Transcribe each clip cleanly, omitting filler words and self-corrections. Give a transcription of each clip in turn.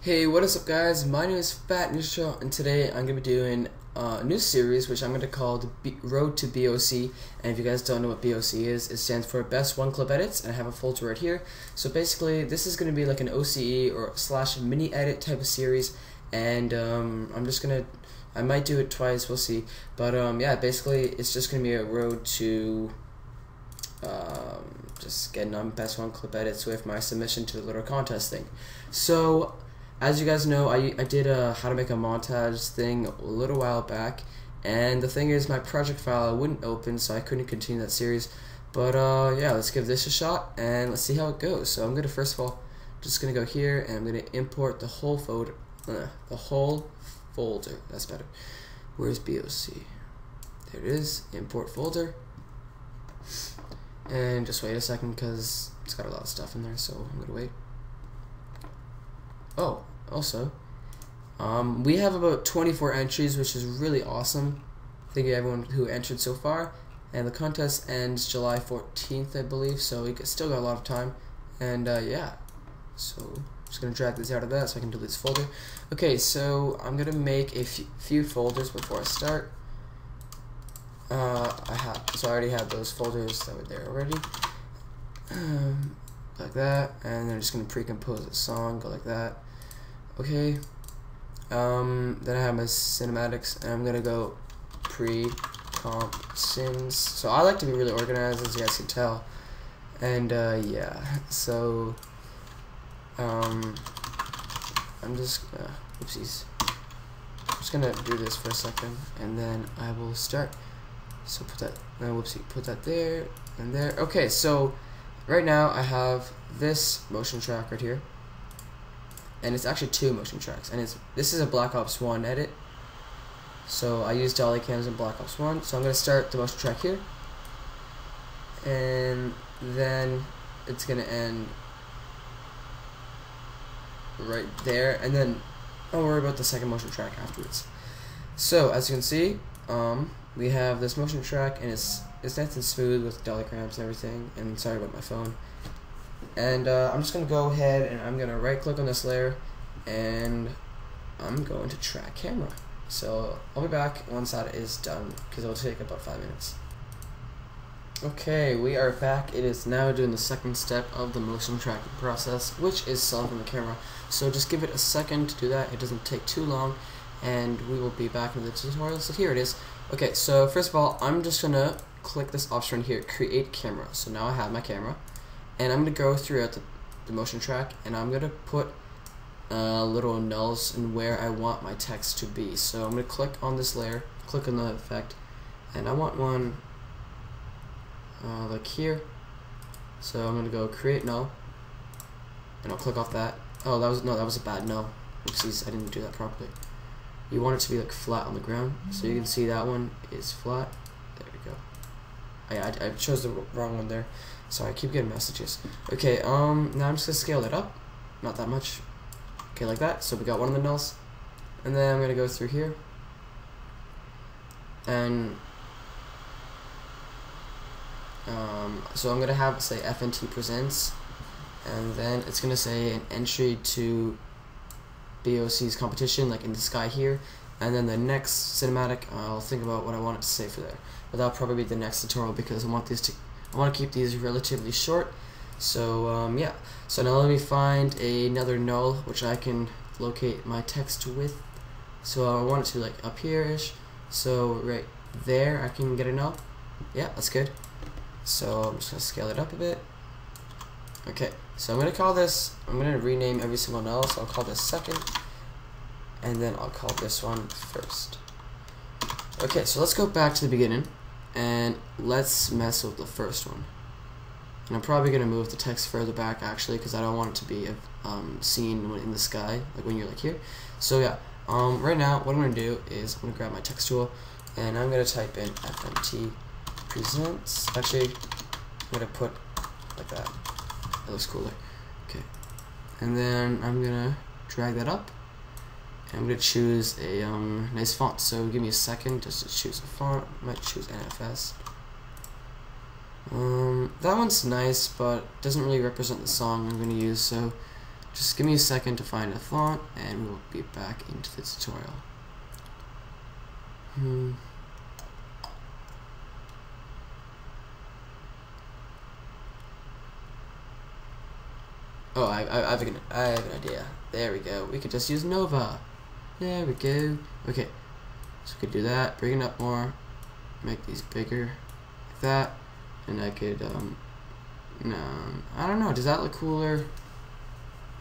Hey, what is up guys? My name is FatNinjaTurtlePSN and today I'm going to be doing a new series which I'm going to call the Road to BOCE. And if you guys don't know what BOCE is, it stands for Best One Clip Edits, and I have a folder right here. So basically this is going to be like an OCE or / mini edit type of series, and I'm just going to, I might do it twice, we'll see. But yeah, basically it's just going to be a road to just getting on Best One Clip Edits with my submission to the little contest thing. So as you guys know, I did a how to make a montage thing a little while back, and the thing is my project file wouldn't open, so I couldn't continue that series. But yeah, let's give this a shot and let's see how it goes. So I'm gonna first of all just gonna go here and I'm gonna import the whole folder. That's better. Where's BOC? There it is. Import folder. And just wait a second because it's got a lot of stuff in there, so I'm gonna wait. Oh, also, we have about 24 entries, which is really awesome. Thank you to everyone who entered so far. And the contest ends July 14th, I believe, so we still got a lot of time. And yeah, so I'm just gonna drag this out of that so I can delete this folder. Okay, so I'm gonna make a few folders before I start. So I already have those folders that were there already. Like that, and then I'm just gonna pre-compose a song, go like that. Okay. Then I have my cinematics, and I'm gonna go pre-comp cins. So I like to be really organized, as you guys can tell. And yeah, so I'm just oopsies. I'm just gonna do this for a second, and then I will start. So put that, put that there and there. Okay, so right now I have this motion track right here, and it's actually two motion tracks, and this is a Black Ops 1 edit. So I use dolly cams in Black Ops 1. So I'm gonna start the motion track here, and then it's gonna end right there, and then I'll worry about the second motion track afterwards. So as you can see, we have this motion track, and it's nice and smooth with dolly clamps and everything. And sorry about my phone. And I'm just gonna go ahead and I'm gonna right click on this layer, and I'm going to track camera. So I'll be back once that is done, because it'll take about 5 minutes. Okay, we are back. It is now doing the second step of the motion tracking process, which is selecting the camera. So just give it a second to do that. It doesn't take too long, and we will be back in the tutorial. So here it is. Okay, so first of all, I'm just gonna click this option here, create camera. So now I have my camera, and I'm gonna go throughout the motion track, and I'm gonna put little nulls in where I want my text to be. So I'm gonna click on this layer, click on the effect, and I want one like here. So I'm gonna go create null, and I'll click off that. Oh, that was a bad null. Oopsies, I didn't do that properly. You want it to be like flat on the ground, so you can see that one is flat. There we go. I chose the wrong one there. Sorry, I keep getting messages. Okay, now I'm just gonna scale that up, not that much. Okay, like that. So we got one of the nulls, and then I'm gonna go through here, and so I'm gonna have say FNT presents, and then it's gonna say an entry to BOC's competition, like in the sky here, and then the next cinematic, I'll think about what I want it to say for there, but that'll probably be the next tutorial, because I want to keep these relatively short. So yeah, so now let me find another null which I can locate my text with. So I want it to be like up here-ish, so right there I can get a null. Yeah, that's good. So I'm just gonna scale it up a bit. Okay, so I'm gonna rename every single null, so I'll call this second, and then I'll call this one first. Okay, so let's go back to the beginning, and let's mess with the first one. And I'm probably gonna move the text further back actually, because I don't want it to be seen in the sky, like when you're like here. So yeah, right now what I'm gonna do is I'm gonna grab my text tool, and I'm gonna type in FNT presents. Actually, I'm gonna put like that. That looks cooler. Okay, and then I'm gonna drag that up, and I'm gonna choose a nice font. So give me a second just to choose a font. I might choose NFS. That one's nice, but doesn't really represent the song I'm gonna use. So Just give me a second to find a font, and we'll be back into the tutorial. Oh, I have an idea. There we go. We could just use Nova. There we go. Okay, so we could do that. Bring it up more. Make these bigger, like that. And I could, no, I don't know. Does that look cooler?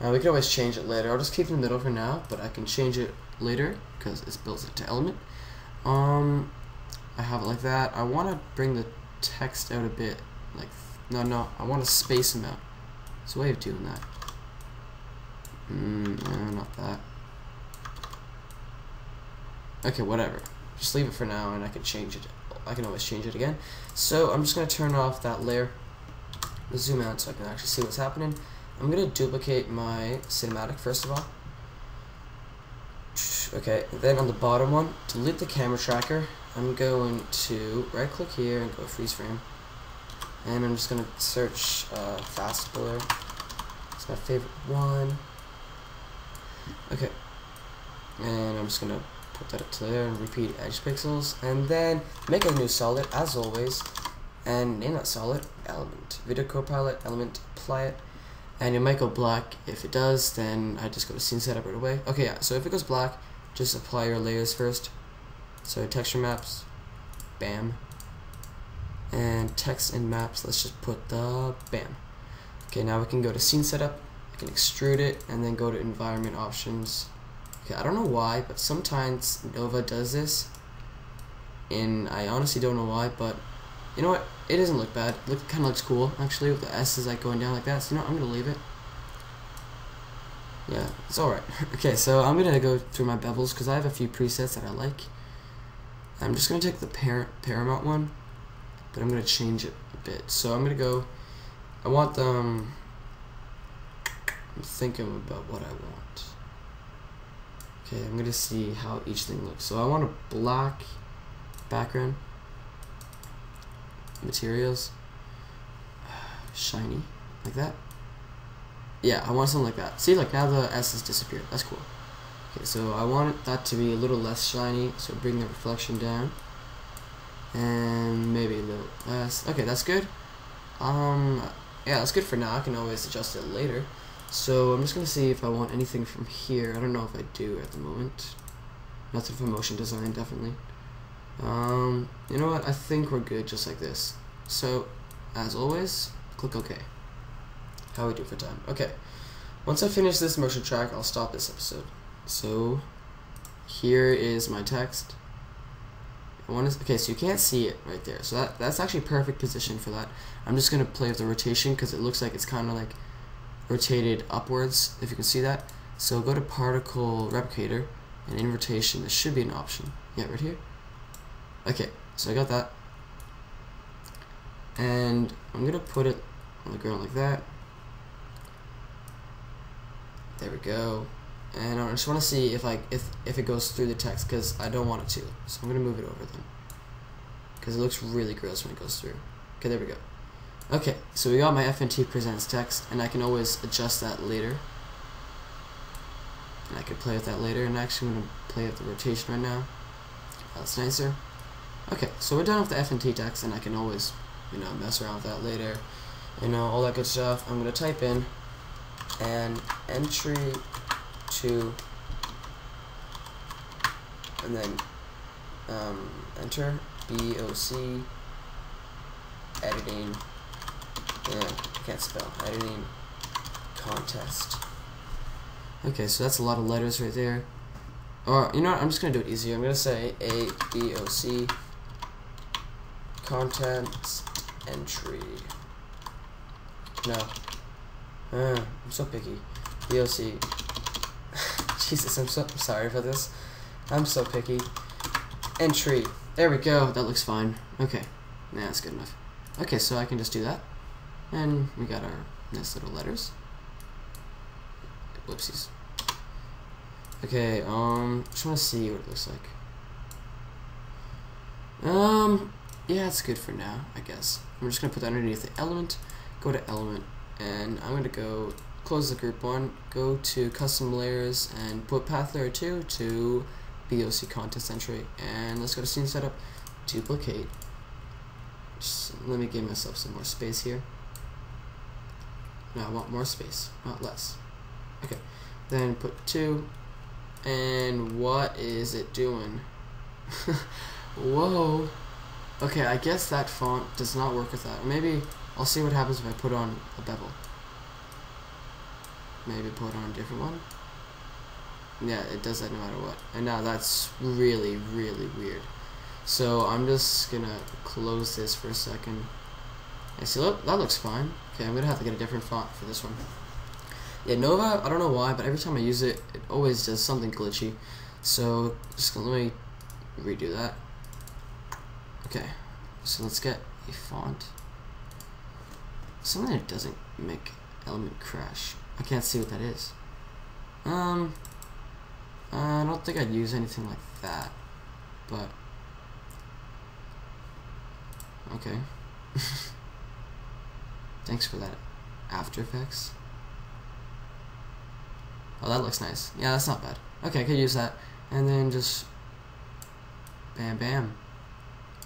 We can always change it later. I'll just keep it in the middle for now, but I can change it later because it's built into element. I have it like that. I want to bring the text out a bit. Like, no, I want to space them out. There's a way of doing that. No, not that. Okay, whatever. Just leave it for now, and I can change it. I can always change it again. So I'm just gonna turn off that layer. Zoom out so I can actually see what's happening. I'm gonna duplicate my cinematic first of all. Okay, then on the bottom one, delete the camera tracker. I'm going to right click here and go freeze frame. And I'm just gonna search fast blur. It's my favorite one. Okay. And I'm just gonna put that up to there and repeat edge pixels. And then make a new solid as always. And name that solid element. Video Copilot, element, apply it. And it might go black. If it does, then I just go to scene setup right away. Okay, yeah, so if it goes black, just apply your layers first. So texture maps, bam. And text and maps, let's just put the bam. Okay, now we can go to scene setup. I can extrude it and then go to environment options. Okay, I don't know why, but sometimes Nova does this. And I honestly don't know why, but you know what? It doesn't look bad. It kind of looks cool, actually, with the S's like going down like that. So, you know, I'm going to leave it. Yeah, it's alright. Okay, so I'm going to go through my bevels because I have a few presets that I like. I'm just going to take the Paramount one, but I'm going to change it a bit. So I'm going to go, I want them, I'm thinking about what I want. Okay, I'm going to see how each thing looks. So I want a black background. Materials, shiny, like that. Yeah, I want something like that. See, like now the S has disappeared. That's cool. Okay, so I want that to be a little less shiny, so bring the reflection down, and maybe a little less. Okay, that's good. Yeah, that's good for now. I can always adjust it later. So I'm just gonna see if I want anything from here. I don't know if I do at the moment. Nothing from motion design, definitely. You know what? I think we're good just like this. So, as always, click OK. How we do for time? Okay. Once I finish this motion track, I'll stop this episode. So, here is my text. Okay, so you can't see it right there. So that's actually perfect position for that. I'm just gonna play with the rotation because it looks like it's kind of like rotated upwards. If you can see that. So go to particle replicator, and in rotation, there should be an option. Yeah, right here. Okay, so I got that, and I'm gonna put it on the ground like that. There we go. And I just want to see if it goes through the text because I don't want it to. So I'm gonna move it over then because it looks really gross when it goes through. Okay, there we go. Okay, so we got my FNT presents text, and I can always adjust that later. And I could play with that later. And actually, I'm gonna play with the rotation right now. That's nicer. Okay, so we're done with the FNT text, and I can always, you know, mess around with that later, you know, all that good stuff. I'm gonna type in an entry to, and then enter BOCE editing. Yeah, I can't spell editing contest. Okay, so that's a lot of letters right there. Or you know what? I'm just gonna do it easier. I'm gonna say a BOC content entry. No. I'm so picky. BOC. Jesus, I'm so sorry for this. I'm so picky. Entry. There we go. That looks fine. Okay. Nah, that's good enough. Okay, so I can just do that. And we got our nice little letters. Whoopsies. Okay, just wanna see what it looks like. Yeah, it's good for now, I guess. I'm just gonna put that underneath the element, go to element, and I'm gonna go close the group one, go to custom layers and put path layer 2 to BOCE contents entry, and let's go to scene setup, duplicate. Just let me give myself some more space here. No, I want more space, not less. Okay, then put 2, and what is it doing? Whoa. Okay, I guess that font does not work with that. Maybe I'll see what happens if I put on a bevel. Maybe put on a different one. Yeah, it does that no matter what. And now that's really, really weird. So I'm just gonna close this for a second. I see, look, that looks fine. Okay, I'm gonna have to get a different font for this one. Yeah, Nova, I don't know why, but every time I use it, it always does something glitchy. So just gonna, let me redo that. Okay, so let's get a font. Something that doesn't make element crash. I can't see what that is. I don't think I'd use anything like that, but okay. Thanks for that, After Effects. Oh, that looks nice. Yeah, that's not bad. Okay, I could use that, and then just bam, bam,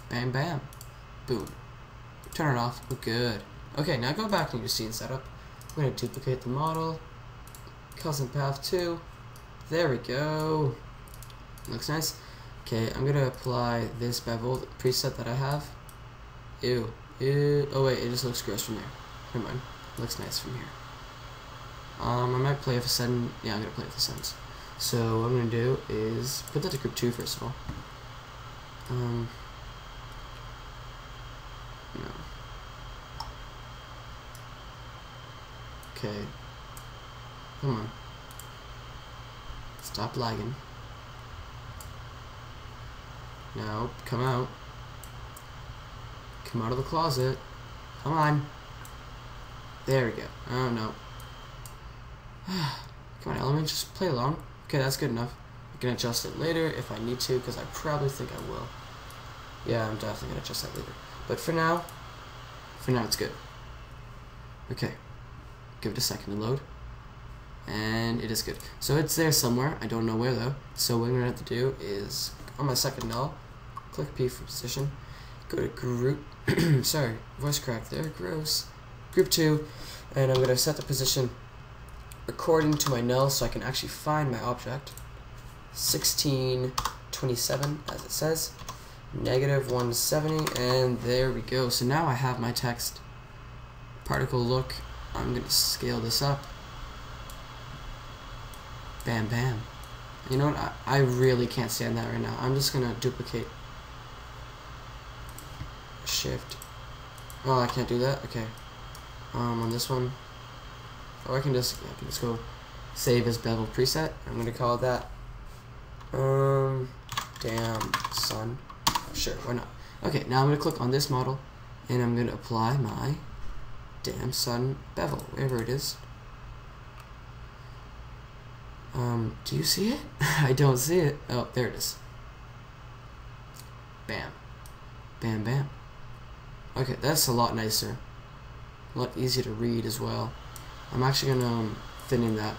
bam, bam, boom. Turn it off. We're good. Okay, now go back into your scene setup. We're gonna duplicate the model, custom path 2. There we go. Looks nice. Okay, I'm gonna apply this bevel preset that I have. Ew. Ew. Oh wait, it just looks gross from there. Never mind. Looks nice from here. I might play with a sudden. Yeah, I'm gonna play with the cins. So what I'm gonna do is put that to group 2 first of all. No. Okay. Come on. Stop lagging. No, come out. Come out of the closet. Come on. There we go. Oh no. Come on, element, just play along. Okay, that's good enough. I can adjust it later if I need to, because I probably think I will. Yeah, I'm definitely gonna adjust that later. But for now it's good. Okay. Give it a second to load. And it is good. So it's there somewhere. I don't know where though. So what I'm gonna have to do is on my second null, click P for position, go to group sorry, voice crack there, gross. Group 2, and I'm gonna set the position according to my null so I can actually find my object. 1627 as it says, -170, and there we go. So now I have my text particle look. I'm gonna scale this up. Bam, bam. You know what? I really can't stand that right now. I'm just gonna duplicate. Shift. Oh, I can't do that. Okay. On this one. Or I can just go save as bevel preset. I'm gonna call that. Damn son. Sure, why not? Okay, now I'm gonna click on this model, and I'm gonna apply my damn sun bevel, wherever it is. Do you see it? I don't see it. Oh, there it is. Bam. Bam, bam. Okay, that's a lot nicer. A lot easier to read as well. I'm actually gonna thin in that,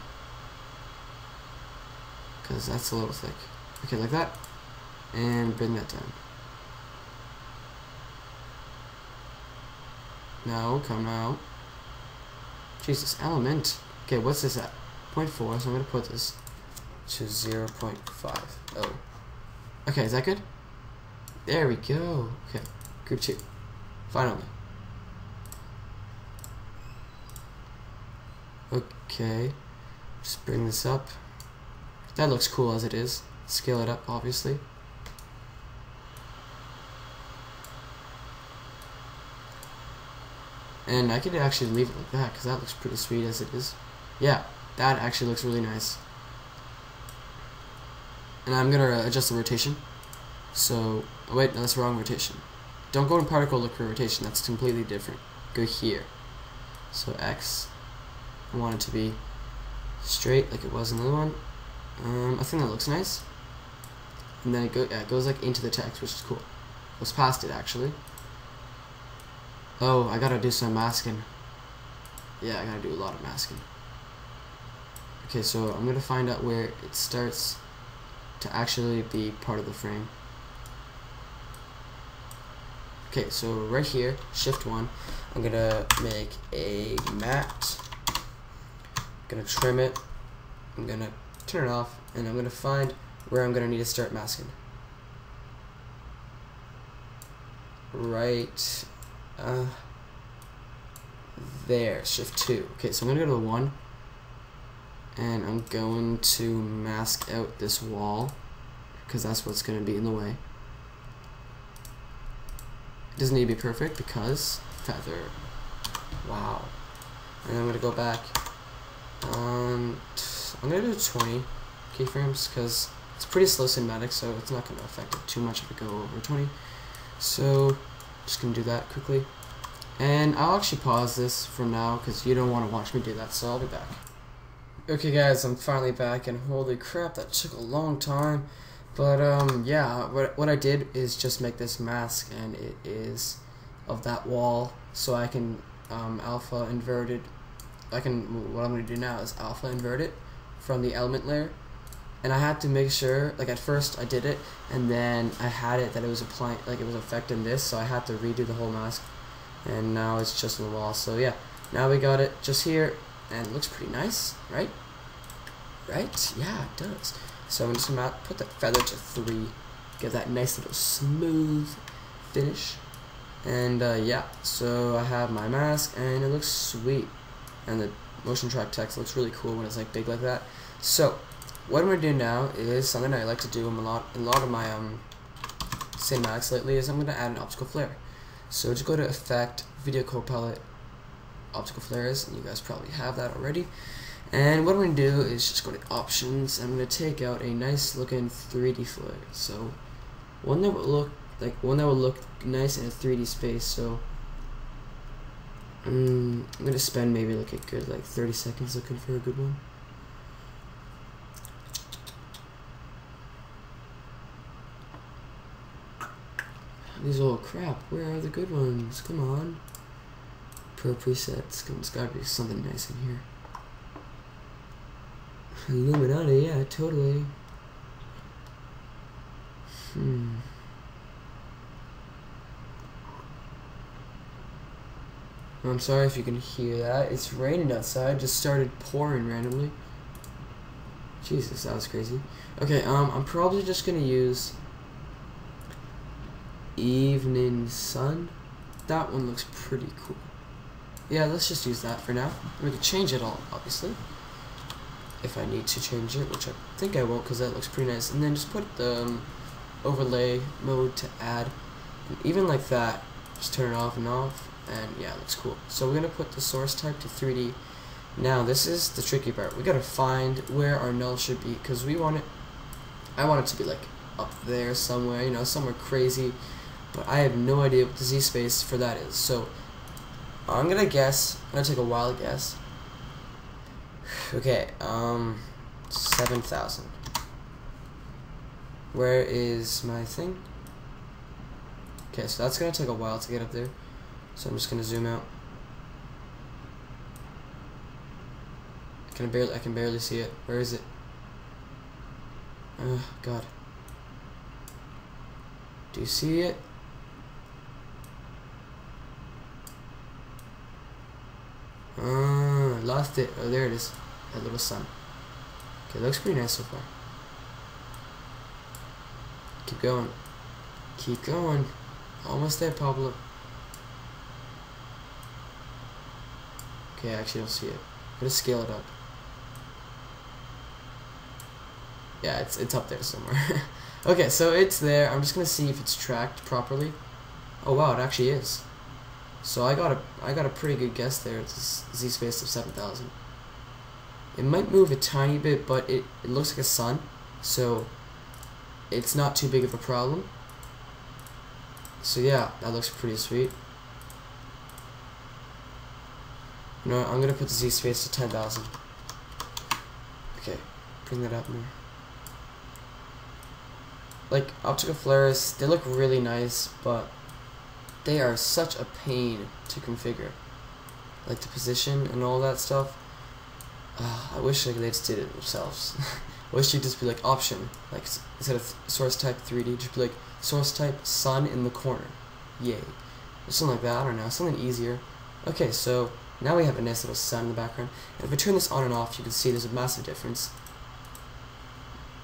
because that's a little thick. Okay, like that. And bring that down. No, come out. Jesus, element. Okay, what's this at? 0.4, so I'm gonna put this to 0.5. Oh. Okay, is that good? There we go. Okay, group 2. Finally. Okay, just bring this up. That looks cool as it is. Scale it up, obviously. And I could actually leave it like that, because that looks pretty sweet as it is. Yeah, that actually looks really nice. And I'm going to adjust the rotation. So, oh wait, no, that's the wrong rotation. Don't go to particle look for rotation, that's completely different. Go here. So X, I want it to be straight like it was in the other one. I think that looks nice. And then it goes like into the text, which is cool. Goes past it actually. Oh, I gotta do some masking. Yeah, I gotta do a lot of masking. Okay, so I'm gonna find out where it starts to actually be part of the frame. Okay, so right here, Shift 1, I'm gonna make a matte. I'm gonna trim it. I'm gonna turn it off, and I'm gonna find where I'm gonna need to start masking. Right there, Shift 2. Okay, so I'm gonna go to the 1, and I'm going to mask out this wall because that's what's gonna be in the way. It doesn't need to be perfect because feather. Wow. And I'm gonna go back. I'm gonna do 20 keyframes because it's pretty slow cinematic, so it's not gonna affect it too much if I go over 20. So just gonna do that quickly, and I'll actually pause this for now because you don't want to watch me do that. So I'll be back. Okay, guys, I'm finally back, and holy crap, that took a long time. But yeah, what I did is just make this mask, and it is of that wall, so I can alpha invert it. What I'm gonna do now is alpha invert it from the element layer, and I had to make sure, like at first I did it, and then I had it that it was applying, like it was affecting this, so I had to redo the whole mask, and now it's just on the wall. So yeah, now we got it just here, and it looks pretty nice, right? Right? Yeah, it does. So I'm just gonna put that feather to 3, give that nice little smooth finish, and yeah, so I have my mask, and it looks sweet, and the motion track text looks really cool when it's like big like that. So what I'm gonna do now is something I like to do in a lot of my cinematics lately, is I'm gonna add an optical flare. So just go to Effect, Video Co-Palette, Optical Flares, and you guys probably have that already. And what I'm going to do is just go to Options. I'm going to take out a nice looking 3D flare. So one that would look nice in a 3D space. So I'm going to spend maybe like a good 30 seconds looking for a good one. These old crap. Where are the good ones? Come on. Pro presets. There's gotta be something nice in here. Illuminati, yeah, totally. I'm sorry if you can hear that. It's raining outside. Just started pouring randomly. Jesus, that was crazy. Okay, I'm probably just gonna use Evening Sun. That one looks pretty cool. Yeah, let's just use that for now. We can change it all, obviously, if I need to change it, which I think I won't because that looks pretty nice. And then just put the overlay mode to add, and even like that, just turn it off and off, and yeah, it looks cool. So we're gonna put the source type to 3D. Now this is the tricky part. We gotta find where our null should be, because I want it to be like up there somewhere, you know, somewhere crazy, but I have no idea what the Z space for that is. So I'm gonna guess. I'm gonna take a wild guess. Okay, 7,000. Where is my thing? Okay, so that's gonna take a while to get up there. So I'm just gonna zoom out. I can barely see it. Where is it? Oh God. Do you see it? Lost it. Oh, there it is. That little sun. Okay, looks pretty nice so far. Keep going. Keep going. Almost there, Pablo. Okay, I actually don't see it. I'm gonna scale it up. Yeah, it's up there somewhere. Okay, so it's there. I'm just gonna see if it's tracked properly. Oh wow, it actually is. So I got a pretty good guess there. It's a Z space of 7,000. It might move a tiny bit, but it looks like a sun, so it's not too big of a problem. So yeah, that looks pretty sweet. You know what, I'm gonna put the Z space to 10,000. Okay, bring that up more. Like, optical flares, they look really nice, but they are such a pain to configure. Like the position and all that stuff. I wish like they just did it themselves. I wish you'd just be like option, like instead of source type 3D, just be like source type sun in the corner. Yay. Or something like that, I don't know, something easier. Okay, so now we have a nice little sun in the background. And if I turn this on and off, you can see there's a massive difference.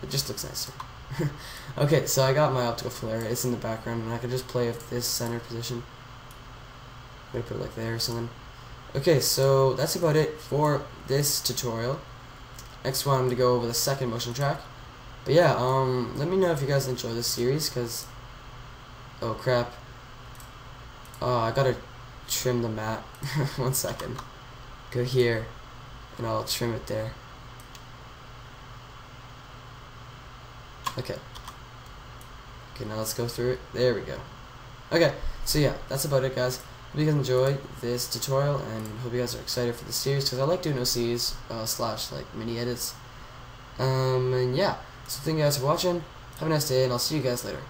It just looks nicer. Okay, so I got my optical flare, it's in the background, and I can just play with this center position. I'm gonna put it like there or something. Okay, so that's about it for this tutorial. Next one, I'm gonna go over the second motion track. But yeah, let me know if you guys enjoy this series, cause oh crap. I gotta trim the mat. 1 second. Go here, and I'll trim it there. Okay. Okay, now let's go through it. There we go. Okay, so yeah, that's about it, guys. Hope you guys enjoyed this tutorial, and hope you guys are excited for the series, because I like doing OCs slash like mini edits. And yeah, so thank you guys for watching. Have a nice day, and I'll see you guys later.